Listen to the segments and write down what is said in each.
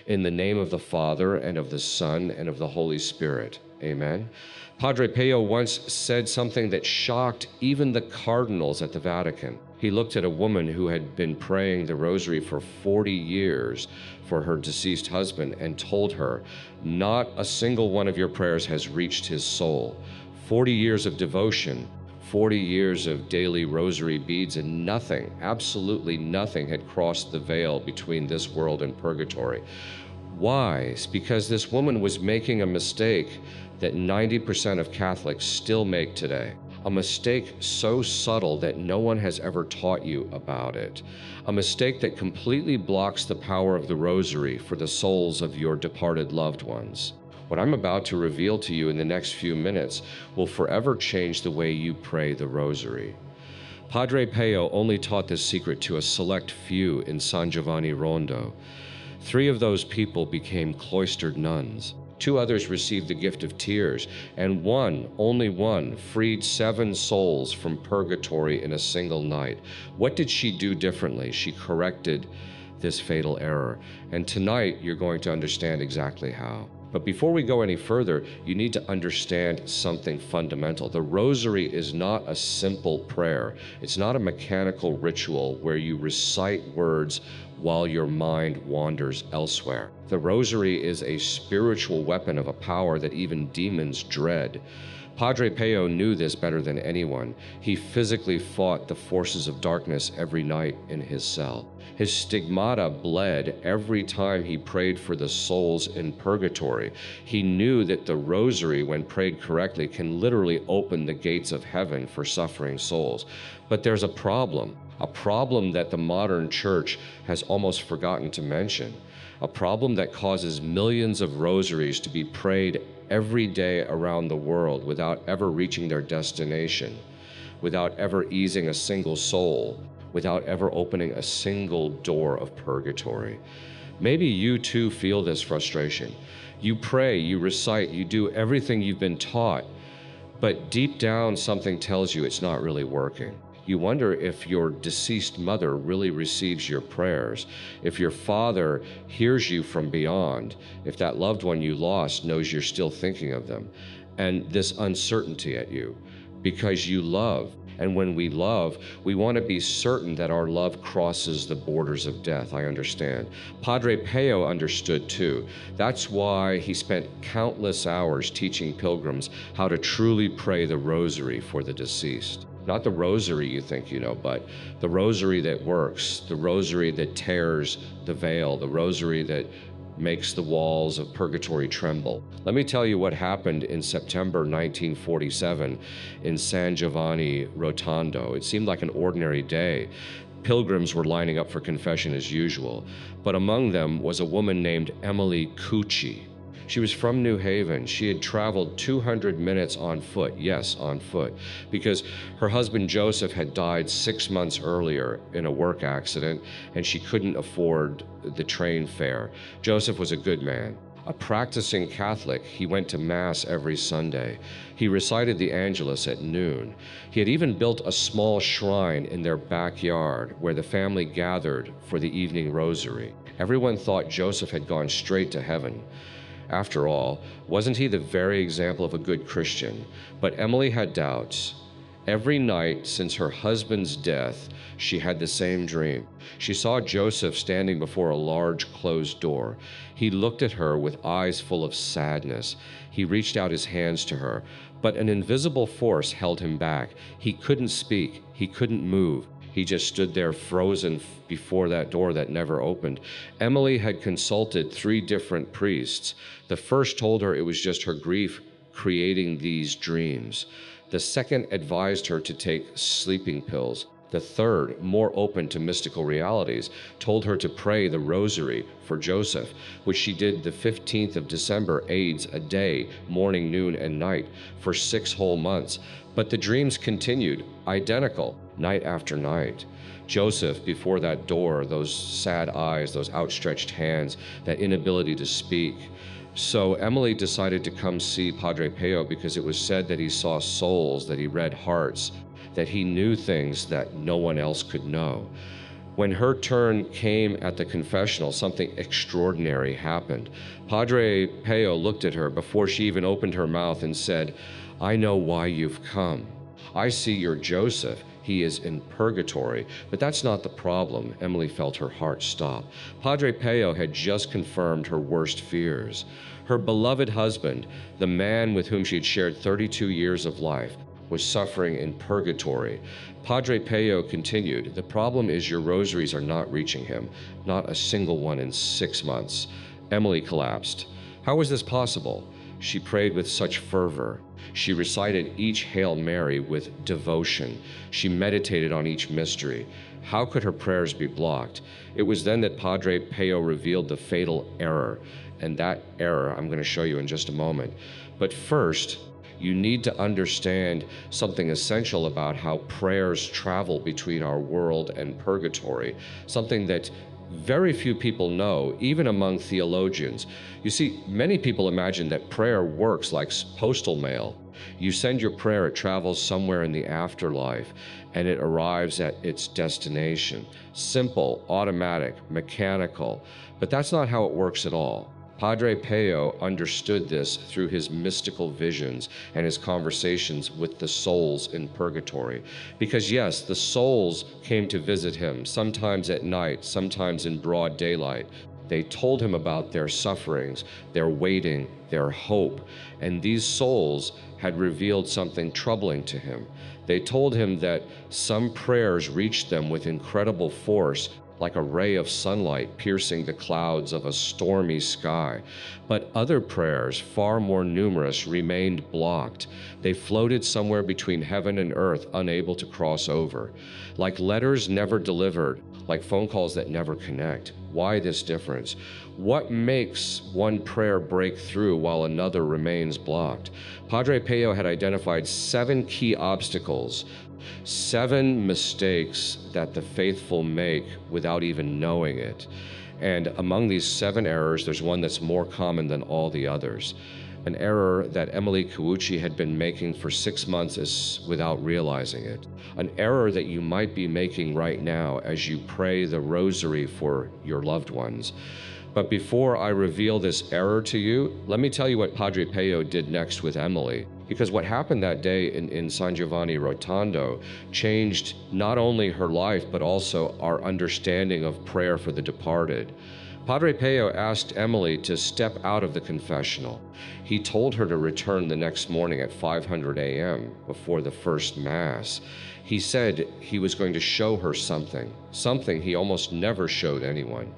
In the name of the Father, and of the Son, and of the Holy Spirit. Amen. Padre Pio once said something that shocked even the cardinals at the Vatican. He looked at a woman who had been praying the rosary for 40 years for her deceased husband and told her, "Not a single one of your prayers has reached his soul. 40 years of devotion, 40 years of daily rosary beads, and nothing, absolutely nothing had crossed the veil between this world and purgatory." Why? It's because this woman was making a mistake that 90% of Catholics still make today. A mistake so subtle that no one has ever taught you about it. A mistake that completely blocks the power of the rosary for the souls of your departed loved ones. What I'm about to reveal to you in the next few minutes will forever change the way you pray the rosary. Padre Pio only taught this secret to a select few in San Giovanni Rondo. 3 of those people became cloistered nuns. 2 others received the gift of tears, and one, only one, freed 7 souls from purgatory in a single night. What did she do differently? She corrected this fatal error. And tonight, you're going to understand exactly how. But before we go any further, you need to understand something fundamental. The rosary is not a simple prayer. It's not a mechanical ritual where you recite words while your mind wanders elsewhere. The rosary is a spiritual weapon of a power that even demons dread. Padre Pio knew this better than anyone. He physically fought the forces of darkness every night in his cell. His stigmata bled every time he prayed for the souls in purgatory. He knew that the rosary, when prayed correctly, can literally open the gates of heaven for suffering souls. But there's a problem that the modern church has almost forgotten to mention, a problem that causes millions of rosaries to be prayed every day around the world without ever reaching their destination, without ever easing a single soul, without ever opening a single door of purgatory. Maybe you too feel this frustration. You pray, you recite, you do everything you've been taught, but deep down something tells you it's not really working. You wonder if your deceased mother really receives your prayers, if your father hears you from beyond, if that loved one you lost knows you're still thinking of them, and this uncertainty at you, because you love. And when we love, we want to be certain that our love crosses the borders of death. I understand. Padre Pio understood too. That's why he spent countless hours teaching pilgrims how to truly pray the rosary for the deceased. Not the rosary you think you know, but the rosary that works, the rosary that tears the veil, the rosary that makes the walls of purgatory tremble. Let me tell you what happened in September 1947 in San Giovanni Rotondo. It seemed like an ordinary day. Pilgrims were lining up for confession as usual, but among them was a woman named Emily Cucci. She was from New Haven. She had traveled 200 minutes on foot, yes, on foot, because her husband Joseph had died 6 months earlier in a work accident, and she couldn't afford the train fare. Joseph was a good man. A practicing Catholic, he went to Mass every Sunday. He recited the Angelus at noon. He had even built a small shrine in their backyard where the family gathered for the evening rosary. Everyone thought Joseph had gone straight to heaven. After all, wasn't he the very example of a good Christian? But Emily had doubts. Every night since her husband's death, she had the same dream. She saw Joseph standing before a large closed door. He looked at her with eyes full of sadness. He reached out his hands to her, but an invisible force held him back. He couldn't speak. He couldn't move. He just stood there frozen before that door that never opened. Emily had consulted 3 different priests. The first told her it was just her grief creating these dreams. The second advised her to take sleeping pills. The third, more open to mystical realities, told her to pray the rosary for Joseph, which she did the 15th of December, AIDS, a day, morning, noon, and night, for 6 whole months. But the dreams continued, identical, night after night. Joseph, before that door, those sad eyes, those outstretched hands, that inability to speak. So Emily decided to come see Padre Pio because it was said that he saw souls, that he read hearts, that he knew things that no one else could know. When her turn came at the confessional, something extraordinary happened. Padre Pio looked at her before she even opened her mouth and said, "I know why you've come. I see you're Joseph. He is in purgatory." But that's not the problem. Emily felt her heart stop. Padre Pio had just confirmed her worst fears. Her beloved husband, the man with whom she had shared 32 years of life, was suffering in purgatory. Padre Pio continued, "The problem is your rosaries are not reaching him, not a single one in 6 months." Emily collapsed. How was this possible? She prayed with such fervor. She recited each Hail Mary with devotion. She meditated on each mystery. How could her prayers be blocked? It was then that Padre Pio revealed the fatal error, and that error I'm going to show you in just a moment. But first, you need to understand something essential about how prayers travel between our world and purgatory, something that very few people know, even among theologians. You see, many people imagine that prayer works like postal mail. You send your prayer, it travels somewhere in the afterlife, and it arrives at its destination. Simple, automatic, mechanical. But that's not how it works at all. Padre Pio understood this through his mystical visions and his conversations with the souls in purgatory. Because yes, the souls came to visit him, sometimes at night, sometimes in broad daylight. They told him about their sufferings, their waiting, their hope, and these souls had revealed something troubling to him. They told him that some prayers reached them with incredible force, like a ray of sunlight piercing the clouds of a stormy sky. But other prayers, far more numerous, remained blocked. They floated somewhere between heaven and earth, unable to cross over. Like letters never delivered, like phone calls that never connect. Why this difference? What makes one prayer break through while another remains blocked? Padre Pio had identified 7 key obstacles, 7 mistakes that the faithful make without even knowing it. And among these 7 errors, there's one that's more common than all the others. An error that Emily Kawuchi had been making for 6 months without realizing it. An error that you might be making right now as you pray the rosary for your loved ones. But before I reveal this error to you, let me tell you what Padre Pio did next with Emily. Because what happened that day in San Giovanni Rotondo changed not only her life, but also our understanding of prayer for the departed. Padre Pio asked Emily to step out of the confessional. He told her to return the next morning at 500 a.m. before the first Mass. He said he was going to show her something he almost never showed anyone.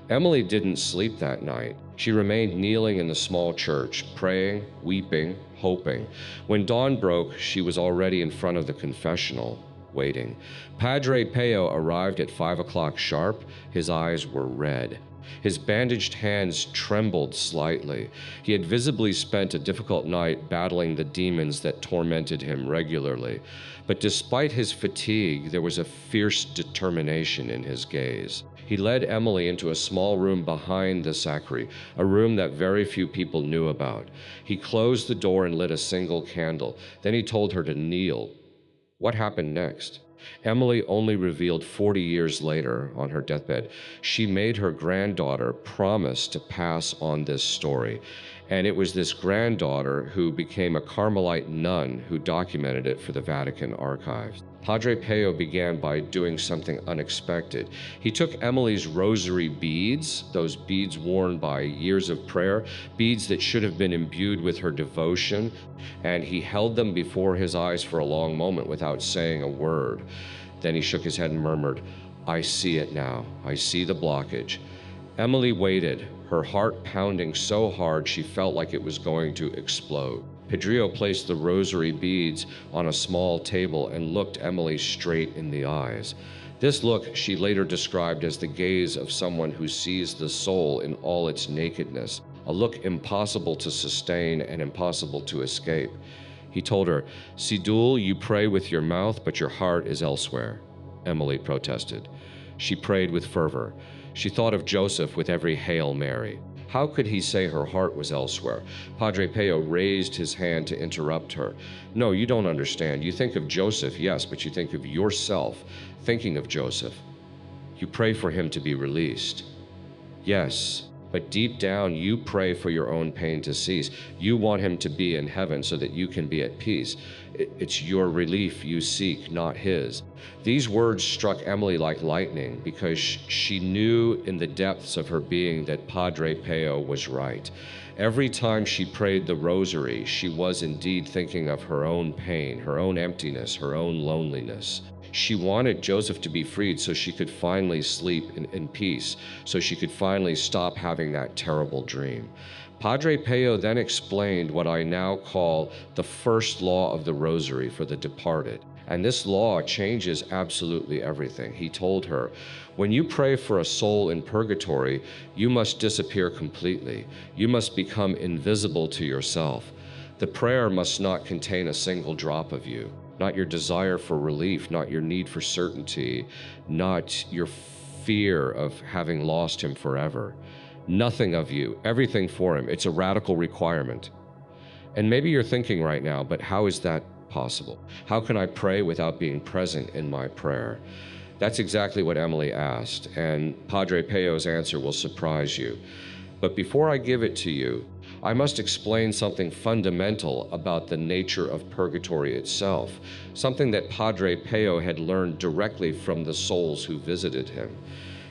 Emily didn't sleep that night. She remained kneeling in the small church, praying, weeping, hoping. When dawn broke, she was already in front of the confessional, waiting. Padre Pio arrived at 5 o'clock sharp. His eyes were red. His bandaged hands trembled slightly. He had visibly spent a difficult night battling the demons that tormented him regularly. But despite his fatigue, there was a fierce determination in his gaze. He led Emily into a small room behind the sacristy, a room that very few people knew about. He closed the door and lit a single candle. Then he told her to kneel. What happened next? Emily only revealed 40 years later on her deathbed. She made her granddaughter promise to pass on this story. And it was this granddaughter who became a Carmelite nun who documented it for the Vatican archives. Padre Pio began by doing something unexpected. He took Emily's rosary beads, those beads worn by years of prayer, beads that should have been imbued with her devotion, and he held them before his eyes for a long moment without saying a word. Then he shook his head and murmured, "I see it now. I see the blockage." Emily waited, her heart pounding so hard she felt like it was going to explode. Pedrillo placed the rosary beads on a small table and looked Emily straight in the eyes. This look she later described as the gaze of someone who sees the soul in all its nakedness, a look impossible to sustain and impossible to escape. He told her, "Sidul, you pray with your mouth, but your heart is elsewhere." Emily protested. She prayed with fervor. She thought of Joseph with every Hail Mary. How could he say her heart was elsewhere? Padre Pio raised his hand to interrupt her. "No, you don't understand. You think of Joseph, yes, but you think of yourself thinking of Joseph. You pray for him to be released. Yes, but deep down, you pray for your own pain to cease. You want him to be in heaven so that you can be at peace. It's your relief you seek, not his. These words struck Emily like lightning because she knew in the depths of her being that Padre Pio was right. Every time she prayed the Rosary, she was indeed thinking of her own pain, her own emptiness, her own loneliness. She wanted Joseph to be freed so she could finally sleep in peace, so she could finally stop having that terrible dream. Padre Pio then explained what I now call the first law of the Rosary for the departed. And this law changes absolutely everything. He told her, when you pray for a soul in purgatory, you must disappear completely. You must become invisible to yourself. The prayer must not contain a single drop of you, not your desire for relief, not your need for certainty, not your fear of having lost him forever. Nothing of you, everything for him. It's a radical requirement. And maybe you're thinking right now, but how is that possible? How can I pray without being present in my prayer? That's exactly what Emily asked, and Padre Pio's answer will surprise you. But before I give it to you, I must explain something fundamental about the nature of purgatory itself, something that Padre Pio had learned directly from the souls who visited him.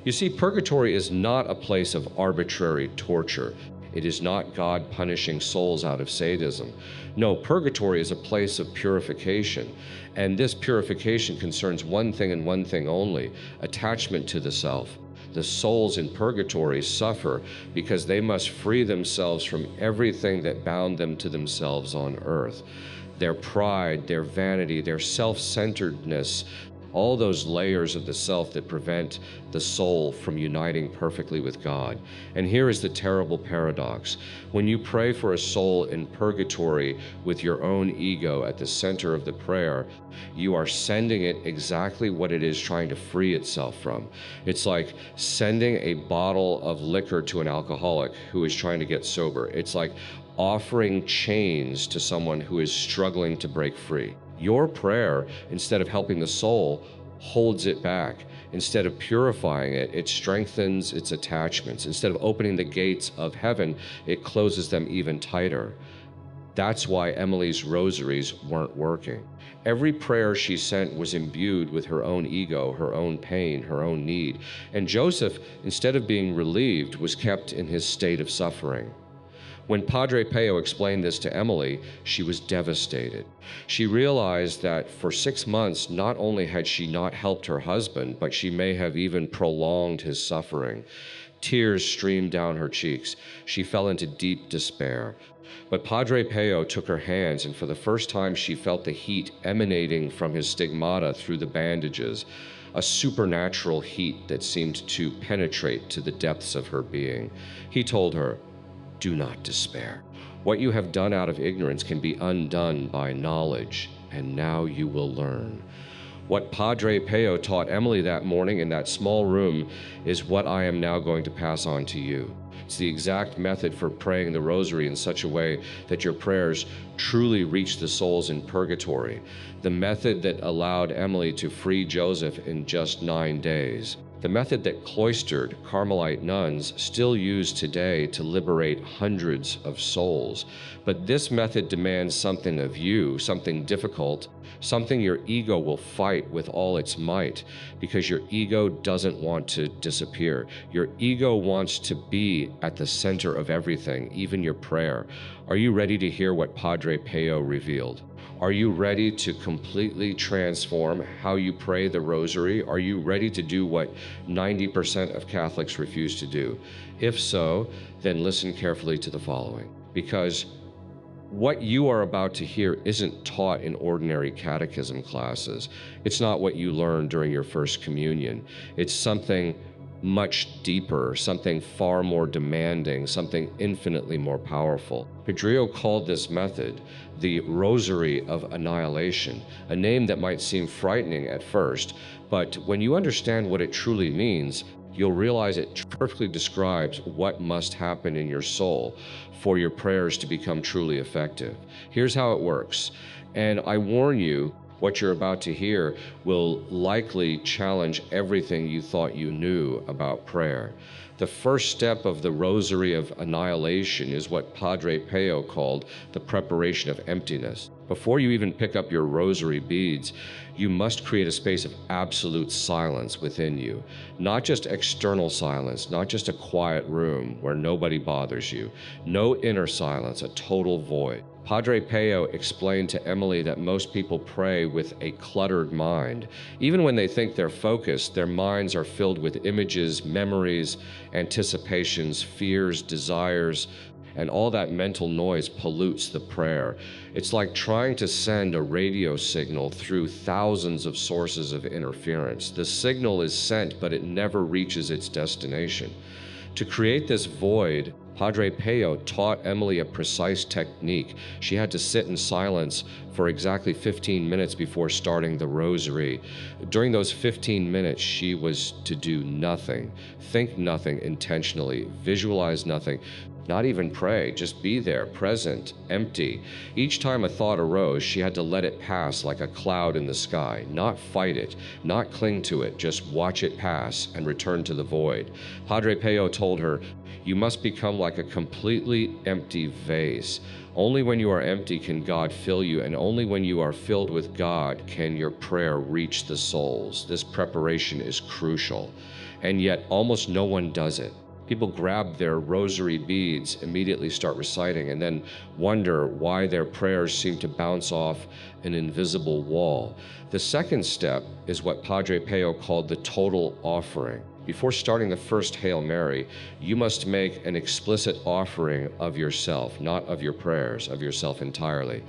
You see, purgatory is not a place of arbitrary torture. It is not God punishing souls out of sadism. No, purgatory is a place of purification, and this purification concerns one thing and one thing only: attachment to the self. The souls in purgatory suffer because they must free themselves from everything that bound them to themselves on earth. Their pride, their vanity, their self-centeredness, all those layers of the self that prevent the soul from uniting perfectly with God. And here is the terrible paradox. When you pray for a soul in purgatory with your own ego at the center of the prayer, you are sending it exactly what it is trying to free itself from. It's like sending a bottle of liquor to an alcoholic who is trying to get sober. It's like offering chains to someone who is struggling to break free. Your prayer, instead of helping the soul, holds it back. Instead of purifying it, it strengthens its attachments. Instead of opening the gates of heaven, it closes them even tighter. That's why Emily's rosaries weren't working. Every prayer she sent was imbued with her own ego, her own pain, her own need. And Joseph, instead of being relieved, was kept in his state of suffering. When Padre Pio explained this to Emily, she was devastated. She realized that for 6 months, not only had she not helped her husband, but she may have even prolonged his suffering. Tears streamed down her cheeks. She fell into deep despair. But Padre Pio took her hands, and for the first time she felt the heat emanating from his stigmata through the bandages, a supernatural heat that seemed to penetrate to the depths of her being. He told her, "Do not despair. What you have done out of ignorance can be undone by knowledge, and now you will learn." What Padre Pio taught Emily that morning in that small room is what I am now going to pass on to you. It's the exact method for praying the Rosary in such a way that your prayers truly reach the souls in purgatory. The method that allowed Emily to free Joseph in just 9 days. The method that cloistered Carmelite nuns still use today to liberate hundreds of souls. But this method demands something of you, something difficult, something your ego will fight with all its might, because your ego doesn't want to disappear. Your ego wants to be at the center of everything, even your prayer. Are you ready to hear what Padre Pio revealed? Are you ready to completely transform how you pray the Rosary? Are you ready to do what 90% of Catholics refuse to do? If so, then listen carefully to the following, because what you are about to hear isn't taught in ordinary catechism classes. It's not what you learned during your first communion. It's something much deeper, something far more demanding, something infinitely more powerful. Pedrillo called this method the Rosary of Annihilation, a name that might seem frightening at first, but when you understand what it truly means, you'll realize it perfectly describes what must happen in your soul for your prayers to become truly effective. Here's how it works, and I warn you What you're about to hear will likely challenge everything you thought you knew about prayer. The first step of the Rosary of Annihilation is what Padre Pio called the preparation of emptiness. Before you even pick up your rosary beads, you must create a space of absolute silence within you. Not just external silence, not just a quiet room where nobody bothers you. No inner silence, a total void. Padre Pio explained to Emily that most people pray with a cluttered mind. Even when they think they're focused, their minds are filled with images, memories, anticipations, fears, desires, and all that mental noise pollutes the prayer. It's like trying to send a radio signal through thousands of sources of interference. The signal is sent, but it never reaches its destination. To create this void, Padre Pio taught Emily a precise technique. She had to sit in silence for exactly 15 minutes before starting the rosary. During those 15 minutes, she was to do nothing, think nothing intentionally, visualize nothing, not even pray, just be there, present, empty. Each time a thought arose, she had to let it pass like a cloud in the sky, not fight it, not cling to it, just watch it pass and return to the void. Padre Pio told her, "You must become like a completely empty vase. Only when you are empty can God fill you, and only when you are filled with God can your prayer reach the souls." This preparation is crucial, and yet almost no one does it. People grab their rosary beads, immediately start reciting, and then wonder why their prayers seem to bounce off an invisible wall. The second step is what Padre Pio called the total offering. Before starting the first Hail Mary, you must make an explicit offering of yourself, not of your prayers, of yourself entirely.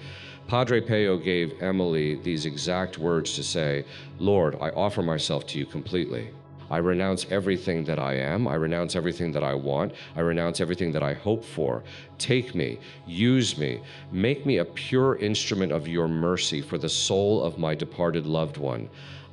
Padre Pio gave Emily these exact words to say, "Lord, I offer myself to you completely. I renounce everything that I am. I renounce everything that I want. I renounce everything that I hope for. Take me, use me, make me a pure instrument of your mercy for the soul of my departed loved one.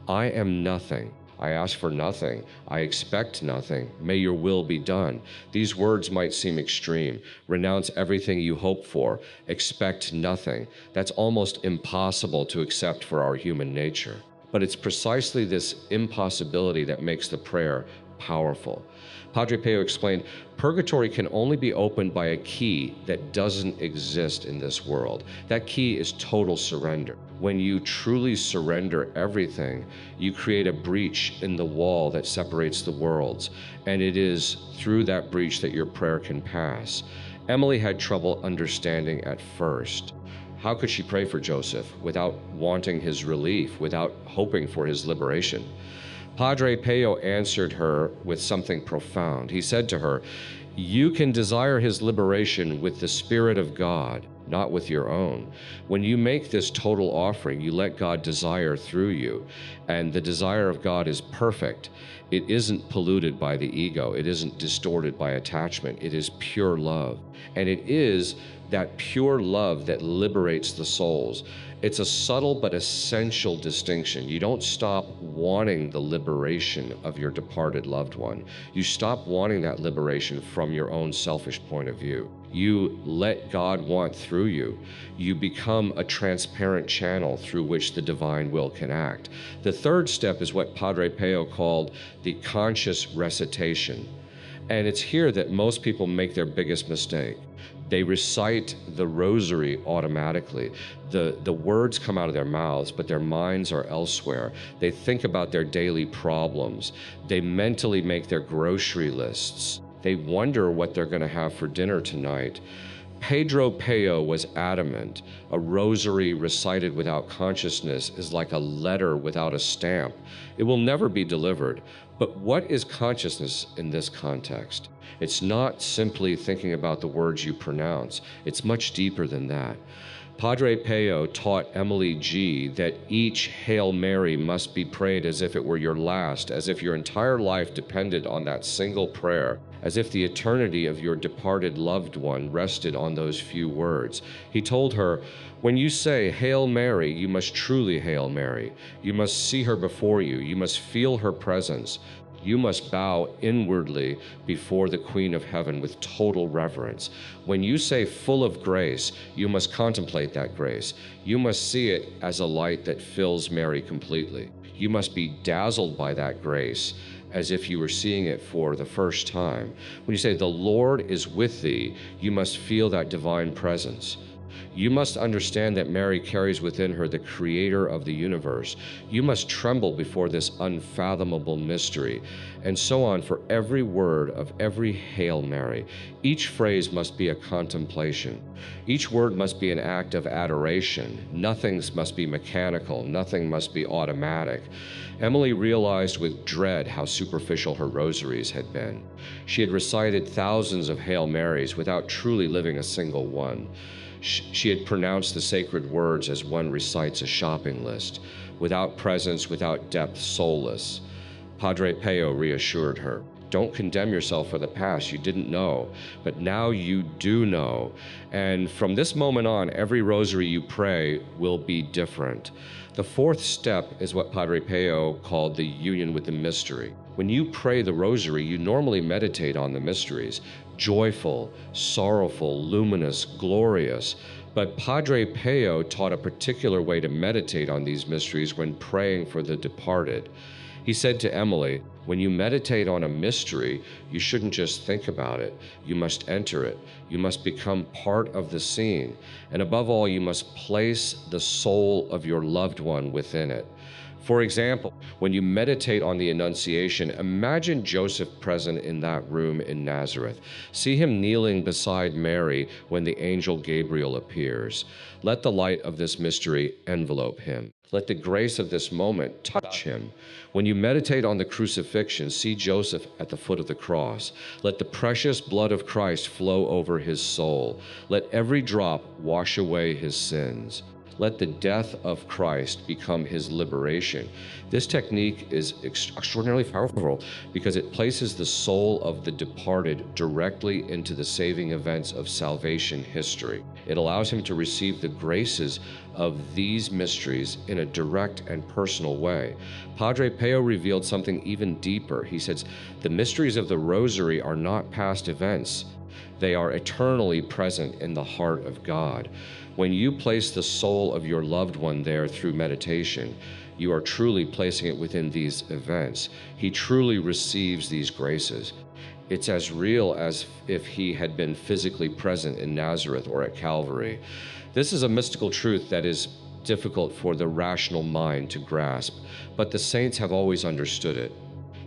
I am nothing. I ask for nothing. I expect nothing. May your will be done." These words might seem extreme. Renounce everything you hope for. Expect nothing. That's almost impossible to accept for our human nature. But it's precisely this impossibility that makes the prayer powerful. Padre Pio explained, purgatory can only be opened by a key that doesn't exist in this world. That key is total surrender. When you truly surrender everything, you create a breach in the wall that separates the worlds, and it is through that breach that your prayer can pass. Emily had trouble understanding at first. How could she pray for Joseph without wanting his relief, without hoping for his liberation? Padre Pio answered her with something profound. He said to her, "You can desire his liberation with the Spirit of God, not with your own. When you make this total offering, you let God desire through you, and the desire of God is perfect. It isn't polluted by the ego. It isn't distorted by attachment. It is pure love, and it is that pure love that liberates the souls. It's a subtle but essential distinction. You don't stop wanting the liberation of your departed loved one. You stop wanting that liberation from your own selfish point of view. You let God want through you. You become a transparent channel through which the divine will can act. The third step is what Padre Pio called the conscious recitation. And it's here that most people make their biggest mistake. They recite the rosary automatically. The words come out of their mouths, but their minds are elsewhere. They think about their daily problems. They mentally make their grocery lists. They wonder what they're going to have for dinner tonight. Padre Pio was adamant. A rosary recited without consciousness is like a letter without a stamp. It will never be delivered. But what is consciousness in this context? It's not simply thinking about the words you pronounce. It's much deeper than that. Padre Pio taught Emily G. that each Hail Mary must be prayed as if it were your last, as if your entire life depended on that single prayer, as if the eternity of your departed loved one rested on those few words. He told her, when you say Hail Mary, you must truly Hail Mary. You must see her before you. You must feel her presence. You must bow inwardly before the Queen of Heaven with total reverence. When you say full of grace, you must contemplate that grace. You must see it as a light that fills Mary completely. You must be dazzled by that grace as if you were seeing it for the first time. When you say, "The Lord is with thee," you must feel that divine presence. You must understand that Mary carries within her the creator of the universe. You must tremble before this unfathomable mystery, and so on for every word of every Hail Mary. Each phrase must be a contemplation. Each word must be an act of adoration. Nothing must be mechanical. Nothing must be automatic. Emily realized with dread how superficial her rosaries had been. She had recited thousands of Hail Marys without truly living a single one. She had pronounced the sacred words as one recites a shopping list, without presence, without depth, soulless. Padre Pio reassured her. Don't condemn yourself for the past. You didn't know, but now you do know. And from this moment on, every rosary you pray will be different. The fourth step is what Padre Pio called the union with the mystery. When you pray the rosary, you normally meditate on the mysteries, joyful, sorrowful, luminous, glorious. But Padre Pio taught a particular way to meditate on these mysteries when praying for the departed. He said to Emily, when you meditate on a mystery, you shouldn't just think about it. You must enter it. You must become part of the scene. And above all, you must place the soul of your loved one within it. For example, when you meditate on the Annunciation, imagine Joseph present in that room in Nazareth. See him kneeling beside Mary when the angel Gabriel appears. Let the light of this mystery envelope him. Let the grace of this moment touch him. When you meditate on the crucifixion, see Joseph at the foot of the cross. Let the precious blood of Christ flow over his soul. Let every drop wash away his sins. Let the death of Christ become his liberation. This technique is extraordinarily powerful because it places the soul of the departed directly into the saving events of salvation history. It allows him to receive the graces of these mysteries in a direct and personal way. Padre Pio revealed something even deeper. He says, the mysteries of the Rosary are not past events. They are eternally present in the heart of God. When you place the soul of your loved one there through meditation, you are truly placing it within these events. He truly receives these graces. It's as real as if he had been physically present in Nazareth or at Calvary. This is a mystical truth that is difficult for the rational mind to grasp, but the saints have always understood it.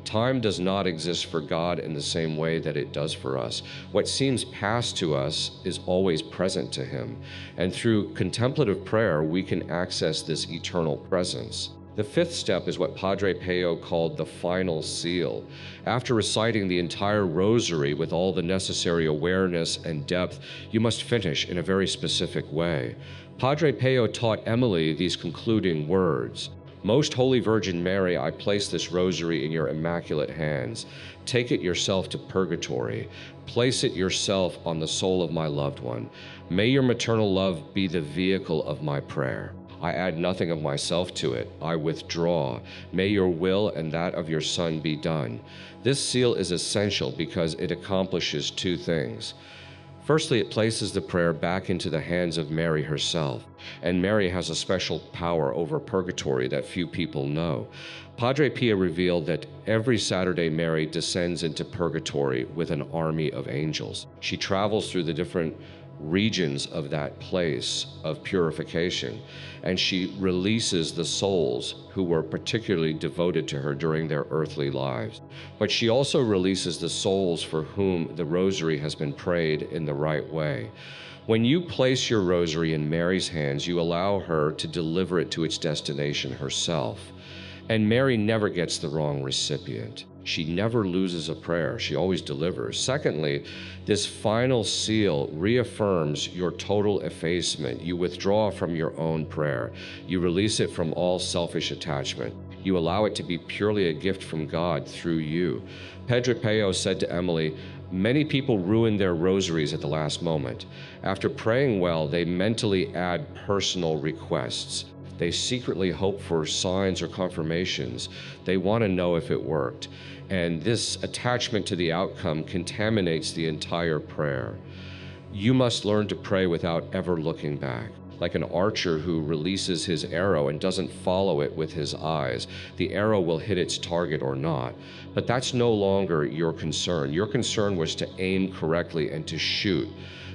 Time does not exist for God in the same way that it does for us. What seems past to us is always present to him, and through contemplative prayer, we can access this eternal presence. The fifth step is what Padre Pio called the final seal. After reciting the entire rosary with all the necessary awareness and depth, you must finish in a very specific way. Padre Pio taught Emily these concluding words. Most Holy Virgin Mary, I place this rosary in your immaculate hands. Take it yourself to purgatory. Place it yourself on the soul of my loved one. May your maternal love be the vehicle of my prayer. I add nothing of myself to it. I withdraw. May your will and that of your Son be done. This seal is essential because it accomplishes two things. Firstly, it places the prayer back into the hands of Mary herself, and Mary has a special power over purgatory that few people know. Padre Pio revealed that every Saturday Mary descends into purgatory with an army of angels. She travels through the different regions of that place of purification, and she releases the souls who were particularly devoted to her during their earthly lives. But she also releases the souls for whom the rosary has been prayed in the right way. When you place your rosary in Mary's hands, you allow her to deliver it to its destination herself. And Mary never gets the wrong recipient. She never loses a prayer. She always delivers. Secondly, this final seal reaffirms your total effacement. You withdraw from your own prayer. You release it from all selfish attachment. You allow it to be purely a gift from God through you. Padre Pio said to Emily, many people ruin their rosaries at the last moment. After praying well, they mentally add personal requests. They secretly hope for signs or confirmations. They want to know if it worked. And this attachment to the outcome contaminates the entire prayer. You must learn to pray without ever looking back. Like an archer who releases his arrow and doesn't follow it with his eyes. The arrow will hit its target or not. But that's no longer your concern. Your concern was to aim correctly and to shoot.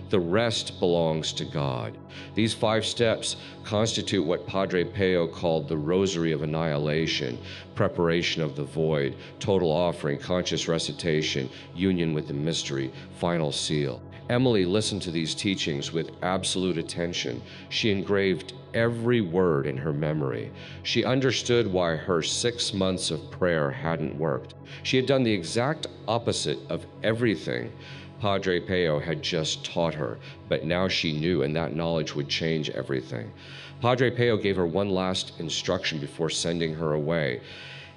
The rest belongs to God. These 5 steps constitute what Padre Pio called the Rosary of Annihilation: preparation of the void, total offering, conscious recitation, union with the mystery, final seal. Emily listened to these teachings with absolute attention. She engraved every word in her memory. She understood why her 6 months of prayer hadn't worked. She had done the exact opposite of everything Padre Pio had just taught her, but now she knew, and that knowledge would change everything. Padre Pio gave her one last instruction before sending her away.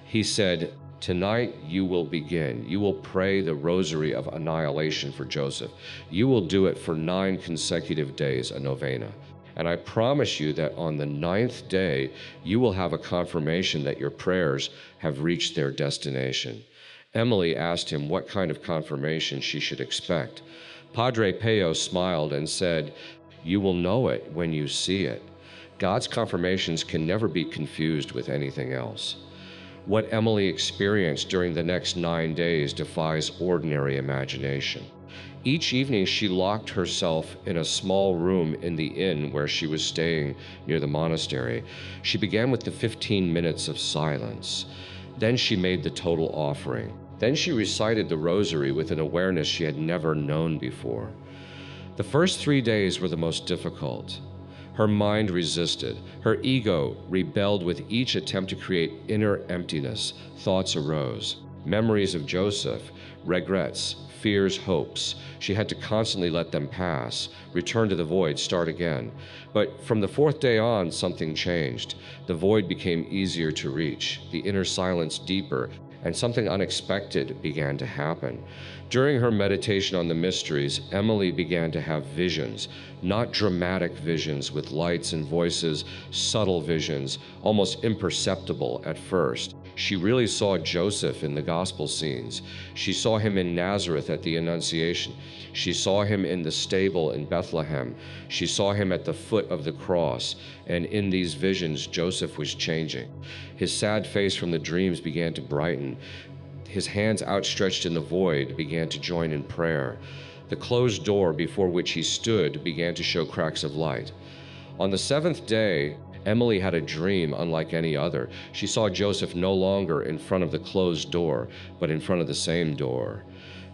He said, "Tonight you will begin. You will pray the Rosary of Annihilation for Joseph. You will do it for 9 consecutive days, a novena. And I promise you that on the 9th day, you will have a confirmation that your prayers have reached their destination." Emily asked him what kind of confirmation she should expect. Padre Pio smiled and said, "You will know it when you see it." God's confirmations can never be confused with anything else. What Emily experienced during the next 9 days defies ordinary imagination. Each evening, she locked herself in a small room in the inn where she was staying near the monastery. She began with the 15 minutes of silence. Then she made the total offering. Then she recited the Rosary with an awareness she had never known before. The first 3 days were the most difficult. Her mind resisted. Her ego rebelled with each attempt to create inner emptiness. Thoughts arose. Memories of Joseph, regrets, fears, hopes. She had to constantly let them pass, return to the void, start again. But from the 4th day on, something changed. The void became easier to reach, the inner silence deeper, and something unexpected began to happen. During her meditation on the mysteries, Emily began to have visions, not dramatic visions with lights and voices, subtle visions, almost imperceptible at first. She really saw Joseph in the gospel scenes. She saw him in Nazareth at the Annunciation. She saw him in the stable in Bethlehem. She saw him at the foot of the cross. And in these visions, Joseph was changing. His sad face from the dreams began to brighten. His hands outstretched in the void began to join in prayer. The closed door before which he stood began to show cracks of light. On the 7th day, Emily had a dream unlike any other. She saw Joseph no longer in front of the closed door, but in front of the same door.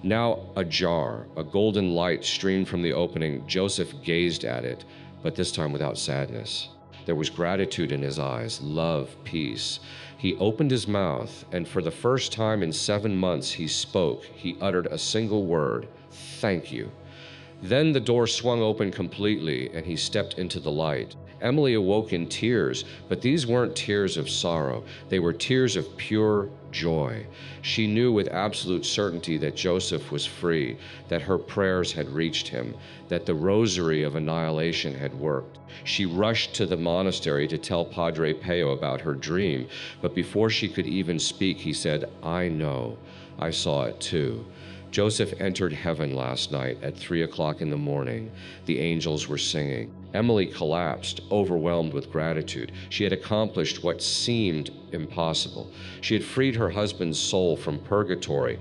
Now ajar, a golden light streamed from the opening. Joseph gazed at it, but this time without sadness. There was gratitude in his eyes, love, peace. He opened his mouth, and for the first time in 7 months he spoke. He uttered a single word, "Thank you." Then the door swung open completely, and he stepped into the light. Emily awoke in tears, but these weren't tears of sorrow. They were tears of pure joy. She knew with absolute certainty that Joseph was free, that her prayers had reached him, that the Rosary of Annihilation had worked. She rushed to the monastery to tell Padre Pio about her dream, but before she could even speak, he said, "I know. I saw it too." Joseph entered heaven last night at 3 o'clock in the morning. The angels were singing. Emily collapsed, overwhelmed with gratitude. She had accomplished what seemed impossible. She had freed her husband's soul from purgatory.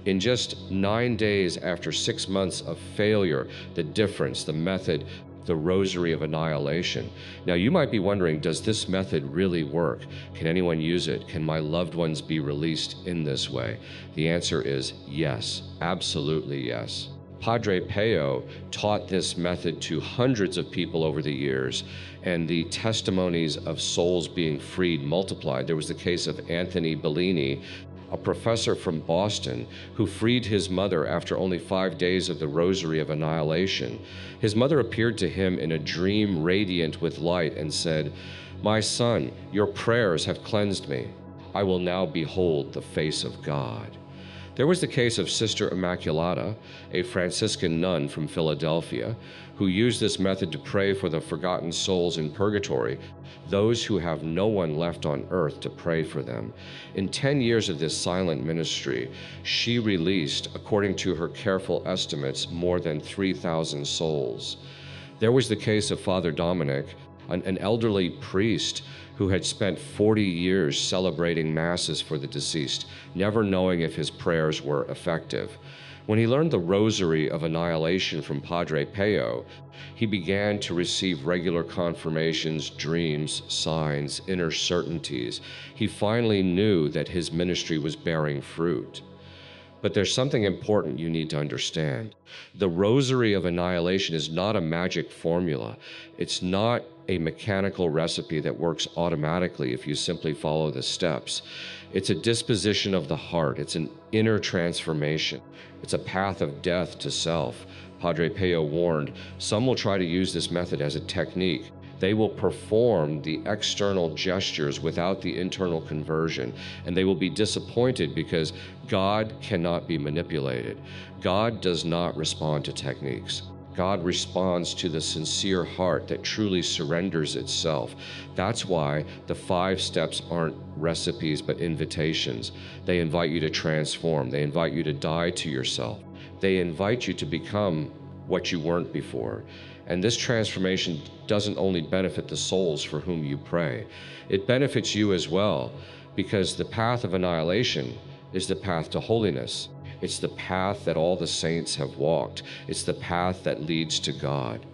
In just 9 days after 6 months of failure, the difference, the method, the Rosary of Annihilation. Now you might be wondering, does this method really work? Can anyone use it? Can my loved ones be released in this way? The answer is yes, absolutely yes. Padre Pio taught this method to hundreds of people over the years, and the testimonies of souls being freed multiplied. There was the case of Anthony Bellini, a professor from Boston who freed his mother after only 5 days of the Rosary of Annihilation. His mother appeared to him in a dream radiant with light and said, "My son, your prayers have cleansed me. I will now behold the face of God." There was the case of Sister Immaculata, a Franciscan nun from Philadelphia, who used this method to pray for the forgotten souls in purgatory, those who have no one left on earth to pray for them. In 10 years of this silent ministry, she released, according to her careful estimates, more than 3,000 souls. There was the case of Father Dominic, an elderly priest who had spent 40 years celebrating masses for the deceased, never knowing if his prayers were effective. When he learned the Rosary of Annihilation from Padre Pio, he began to receive regular confirmations, dreams, signs, inner certainties. He finally knew that his ministry was bearing fruit. But there's something important you need to understand. The Rosary of Annihilation is not a magic formula. It's not a mechanical recipe that works automatically if you simply follow the steps. It's a disposition of the heart. It's an inner transformation. It's a path of death to self. Padre Pio warned, some will try to use this method as a technique. They will perform the external gestures without the internal conversion, and they will be disappointed because God cannot be manipulated. God does not respond to techniques. God responds to the sincere heart that truly surrenders itself. That's why the 5 steps aren't recipes but invitations. They invite you to transform. They invite you to die to yourself. They invite you to become what you weren't before. And this transformation doesn't only benefit the souls for whom you pray, it benefits you as well, because the path of annihilation is the path to holiness. It's the path that all the saints have walked. It's the path that leads to God.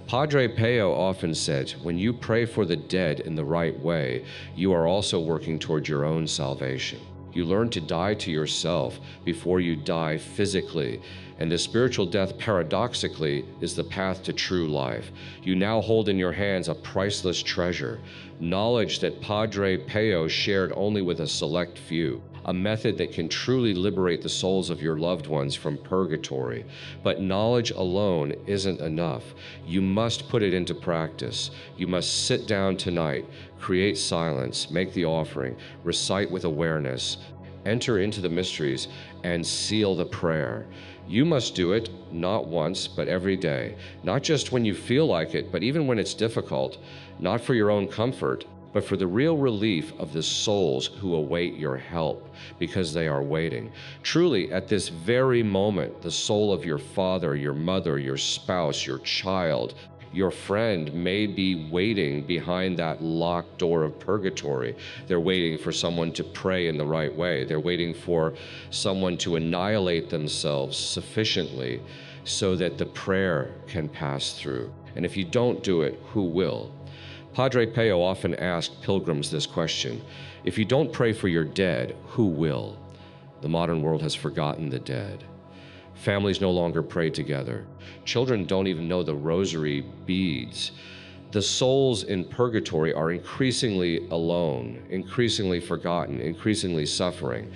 Padre Pio often said, when you pray for the dead in the right way, you are also working toward your own salvation. You learn to die to yourself before you die physically, and the spiritual death, paradoxically, is the path to true life. You now hold in your hands a priceless treasure, knowledge that Padre Pio shared only with a select few, a method that can truly liberate the souls of your loved ones from purgatory. But knowledge alone isn't enough. You must put it into practice. You must sit down tonight, create silence, make the offering, recite with awareness, enter into the mysteries, and seal the prayer. You must do it not once, but every day. Not just when you feel like it, but even when it's difficult. Not for your own comfort, but for the real relief of the souls who await your help, because they are waiting. Truly, at this very moment, the soul of your father, your mother, your spouse, your child, your friend may be waiting behind that locked door of purgatory. They're waiting for someone to pray in the right way. They're waiting for someone to annihilate themselves sufficiently so that the prayer can pass through. And if you don't do it, who will? Padre Pio often asked pilgrims this question: if you don't pray for your dead, who will? The modern world has forgotten the dead. Families no longer pray together. Children don't even know the rosary beads. The souls in purgatory are increasingly alone, increasingly forgotten, increasingly suffering.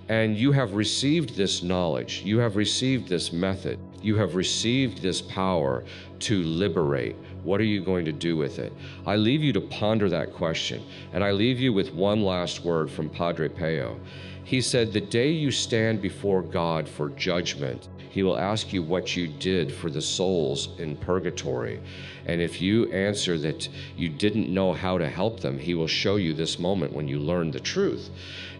And you have received this knowledge, you have received this method, you have received this power to liberate. What are you going to do with it? I leave you to ponder that question, and I leave you with one last word from Padre Pio. He said, the day you stand before God for judgment, He will ask you what you did for the souls in purgatory. And if you answer that you didn't know how to help them, He will show you this moment when you learned the truth.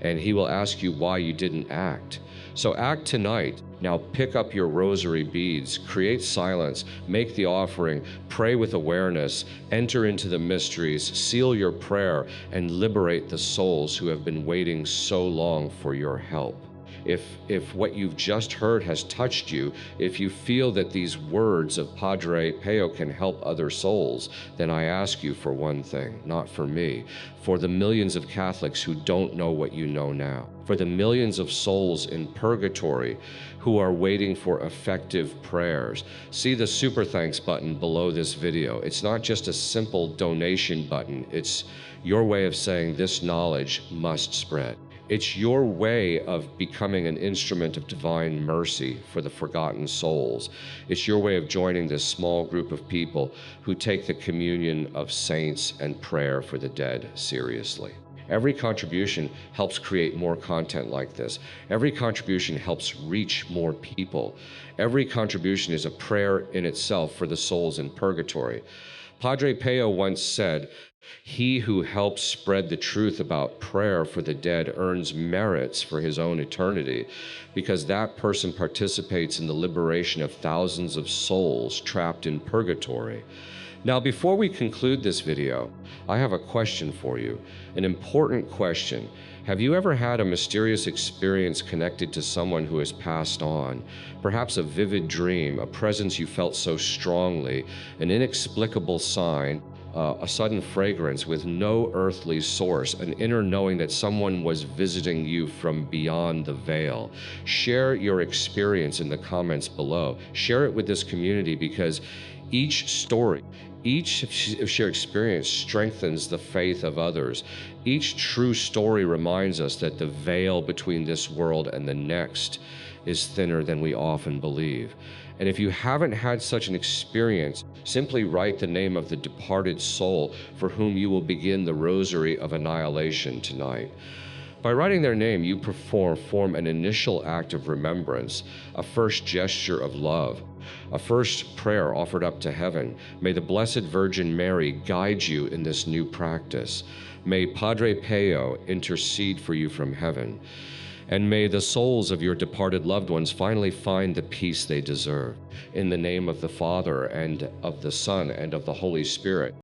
And He will ask you why you didn't act. So act tonight. Now pick up your rosary beads, create silence, make the offering, pray with awareness, enter into the mysteries, seal your prayer, and liberate the souls who have been waiting so long for your help. If what you've just heard has touched you, if you feel that these words of Padre Pio can help other souls, then I ask you for one thing, not for me, for the millions of Catholics who don't know what you know now, for the millions of souls in purgatory who are waiting for effective prayers. See the super thanks button below this video. It's not just a simple donation button. It's your way of saying this knowledge must spread. It's your way of becoming an instrument of divine mercy for the forgotten souls. It's your way of joining this small group of people who take the communion of saints and prayer for the dead seriously. Every contribution helps create more content like this. Every contribution helps reach more people. Every contribution is a prayer in itself for the souls in purgatory. Padre Pio once said, "He who helps spread the truth about prayer for the dead earns merits for his own eternity, because that person participates in the liberation of thousands of souls trapped in purgatory." Now, before we conclude this video, I have a question for you, an important question. Have you ever had a mysterious experience connected to someone who has passed on? Perhaps a vivid dream, a presence you felt so strongly, an inexplicable sign, a sudden fragrance with no earthly source, an inner knowing that someone was visiting you from beyond the veil. Share your experience in the comments below. Share it with this community, because each story, each shared experience strengthens the faith of others. Each true story reminds us that the veil between this world and the next is thinner than we often believe. And if you haven't had such an experience, simply write the name of the departed soul for whom you will begin the Rosary of Annihilation tonight. By writing their name, you form an initial act of remembrance, a first gesture of love, a first prayer offered up to heaven. May the Blessed Virgin Mary guide you in this new practice. May Padre Pio intercede for you from heaven. And may the souls of your departed loved ones finally find the peace they deserve. In the name of the Father, and of the Son, and of the Holy Spirit.